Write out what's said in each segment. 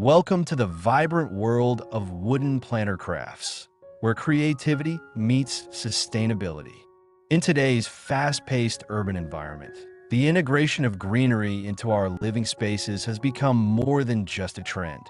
Welcome to the vibrant world of wooden planter crafts, where creativity meets sustainability. In today's fast-paced urban environment, the integration of greenery into our living spaces has become more than just a trend.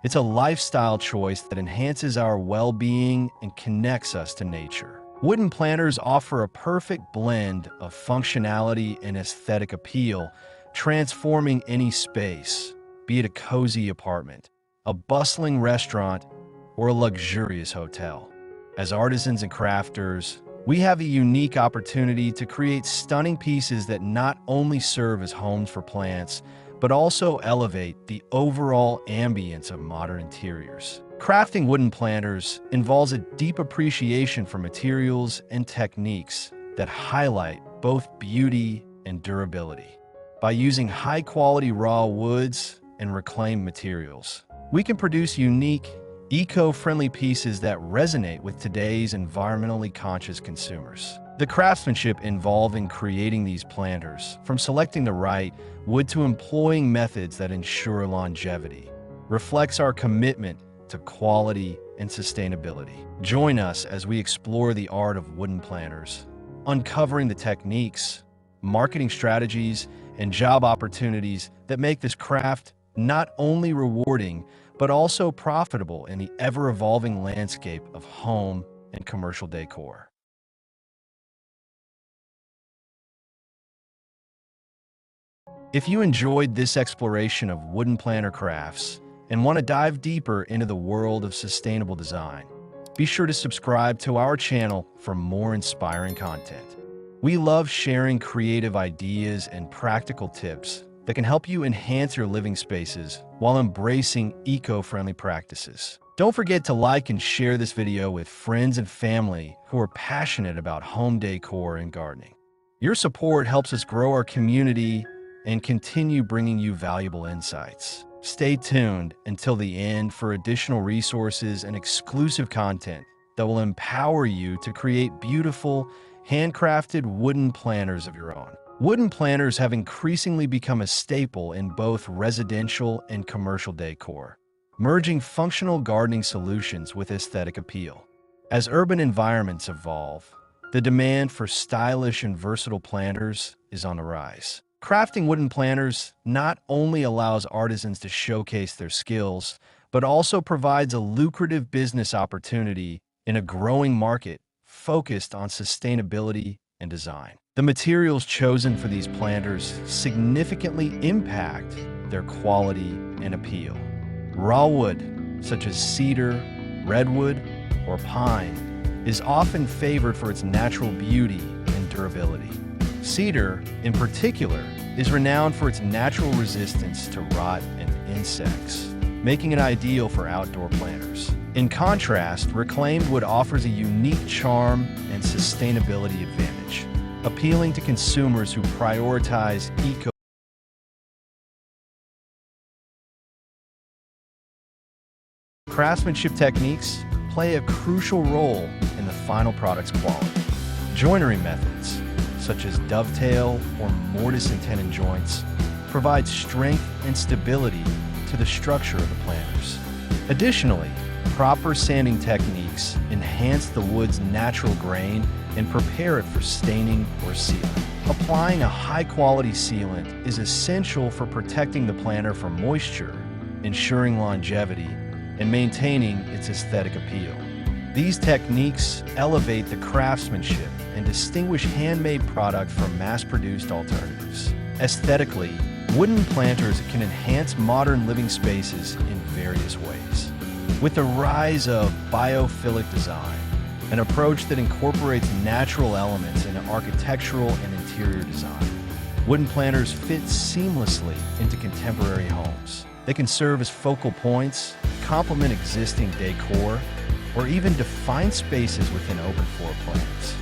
It's a lifestyle choice that enhances our well-being and connects us to nature. Wooden planters offer a perfect blend of functionality and aesthetic appeal, transforming any space, be it a cozy apartment, a bustling restaurant, or a luxurious hotel. As artisans and crafters, we have a unique opportunity to create stunning pieces that not only serve as homes for plants, but also elevate the overall ambience of modern interiors. Crafting wooden planters involves a deep appreciation for materials and techniques that highlight both beauty and durability. By using high-quality raw woods and reclaimed materials, we can produce unique, eco-friendly pieces that resonate with today's environmentally conscious consumers. The craftsmanship involved in creating these planters, from selecting the right wood to employing methods that ensure longevity, reflects our commitment to quality and sustainability. Join us as we explore the art of wooden planters, uncovering the techniques, marketing strategies, and job opportunities that make this craft not only rewarding, but also profitable in the ever-evolving landscape of home and commercial decor. If you enjoyed this exploration of wooden planter crafts and want to dive deeper into the world of sustainable design, be sure to subscribe to our channel for more inspiring content. We love sharing creative ideas and practical tips that can help you enhance your living spaces while embracing eco-friendly practices. Don't forget to like and share this video with friends and family who are passionate about home decor and gardening. Your support helps us grow our community and continue bringing you valuable insights. Stay tuned until the end for additional resources and exclusive content that will empower you to create beautiful, handcrafted wooden planters of your own. Wooden planters have increasingly become a staple in both residential and commercial decor, merging functional gardening solutions with aesthetic appeal. As urban environments evolve, the demand for stylish and versatile planters is on the rise. Crafting wooden planters not only allows artisans to showcase their skills, but also provides a lucrative business opportunity in a growing market focused on sustainability and design. The materials chosen for these planters significantly impact their quality and appeal. Raw wood, such as cedar, redwood, or pine, is often favored for its natural beauty and durability. Cedar, in particular, is renowned for its natural resistance to rot and insects, making it ideal for outdoor planters. In contrast, reclaimed wood offers a unique charm and sustainability advantage, appealing to consumers who prioritize craftsmanship techniques play a crucial role in the final product's quality. Joinery methods, such as dovetail or mortise and tenon joints, provide strength and stability to the structure of the planters. Additionally, proper sanding techniques enhance the wood's natural grain and prepare it for staining or sealing. Applying a high-quality sealant is essential for protecting the planter from moisture, ensuring longevity, and maintaining its aesthetic appeal. These techniques elevate the craftsmanship and distinguish handmade product from mass-produced alternatives. Aesthetically, wooden planters can enhance modern living spaces in various ways. With the rise of biophilic design, an approach that incorporates natural elements into architectural and interior design, wooden planters fit seamlessly into contemporary homes. They can serve as focal points, complement existing decor, or even define spaces within open floor plans.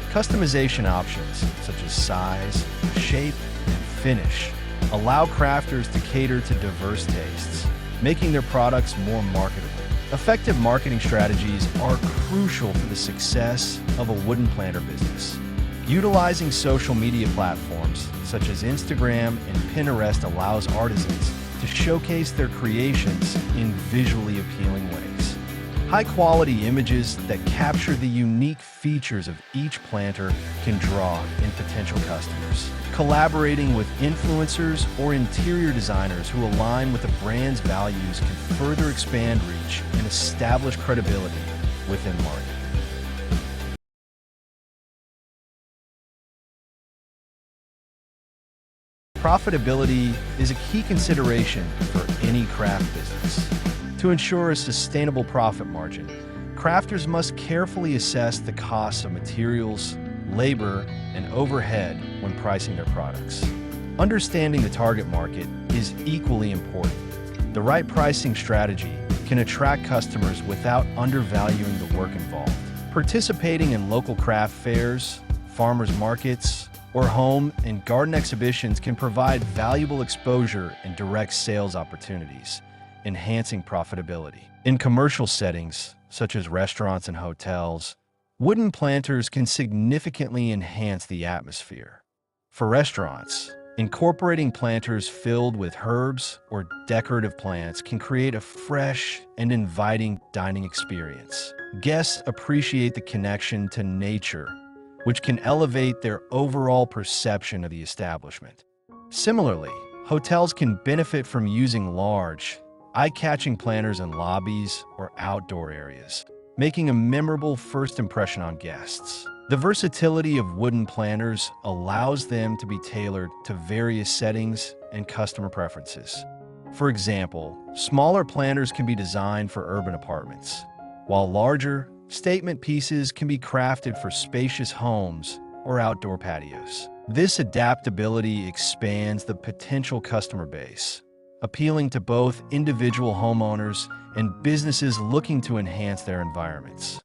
Customization options, such as size, shape, and finish, allow crafters to cater to diverse tastes, making their products more marketable. Effective marketing strategies are crucial for the success of a wooden planter business. Utilizing social media platforms such as Instagram and Pinterest allows artisans to showcase their creations in visually appealing ways. High-quality images that capture the unique features of each planter can draw in potential customers. Collaborating with influencers or interior designers who align with the brand's values can further expand reach and establish credibility within the market. Profitability is a key consideration for any craft business. To ensure a sustainable profit margin, crafters must carefully assess the costs of materials, labor, and overhead when pricing their products. Understanding the target market is equally important. The right pricing strategy can attract customers without undervaluing the work involved. Participating in local craft fairs, farmers markets, or home and garden exhibitions can provide valuable exposure and direct sales opportunities, enhancing profitability. In commercial settings, such as restaurants and hotels, wooden planters can significantly enhance the atmosphere. For restaurants, incorporating planters filled with herbs or decorative plants can create a fresh and inviting dining experience. Guests appreciate the connection to nature, which can elevate their overall perception of the establishment. Similarly, hotels can benefit from using large, eye-catching planters in lobbies or outdoor areas, making a memorable first impression on guests. The versatility of wooden planters allows them to be tailored to various settings and customer preferences. For example, smaller planters can be designed for urban apartments, while larger, statement pieces can be crafted for spacious homes or outdoor patios. This adaptability expands the potential customer base, appealing to both individual homeowners and businesses looking to enhance their environments.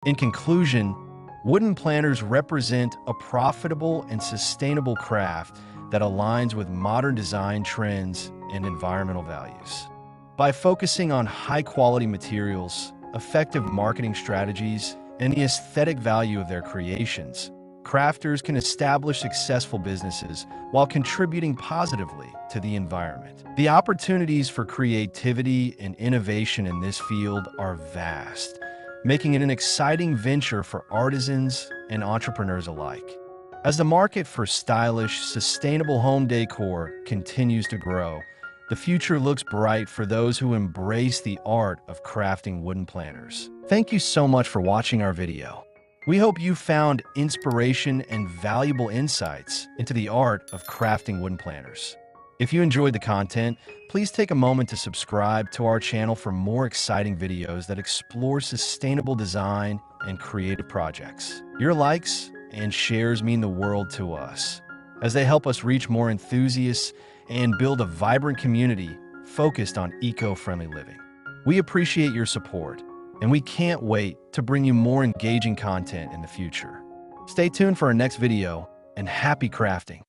In conclusion, wooden planters represent a profitable and sustainable craft that aligns with modern design trends and environmental values. By focusing on high-quality materials, effective marketing strategies, and the aesthetic value of their creations, crafters can establish successful businesses while contributing positively to the environment. The opportunities for creativity and innovation in this field are vast, making it an exciting venture for artisans and entrepreneurs alike. As the market for stylish, sustainable home decor continues to grow, the future looks bright for those who embrace the art of crafting wooden planters. Thank you so much for watching our video. We hope you found inspiration and valuable insights into the art of crafting wooden planters. If you enjoyed the content, please take a moment to subscribe to our channel for more exciting videos that explore sustainable design and creative projects. Your likes and shares mean the world to us, as they help us reach more enthusiasts and build a vibrant community focused on eco-friendly living. We appreciate your support, and we can't wait to bring you more engaging content in the future. Stay tuned for our next video, and happy crafting!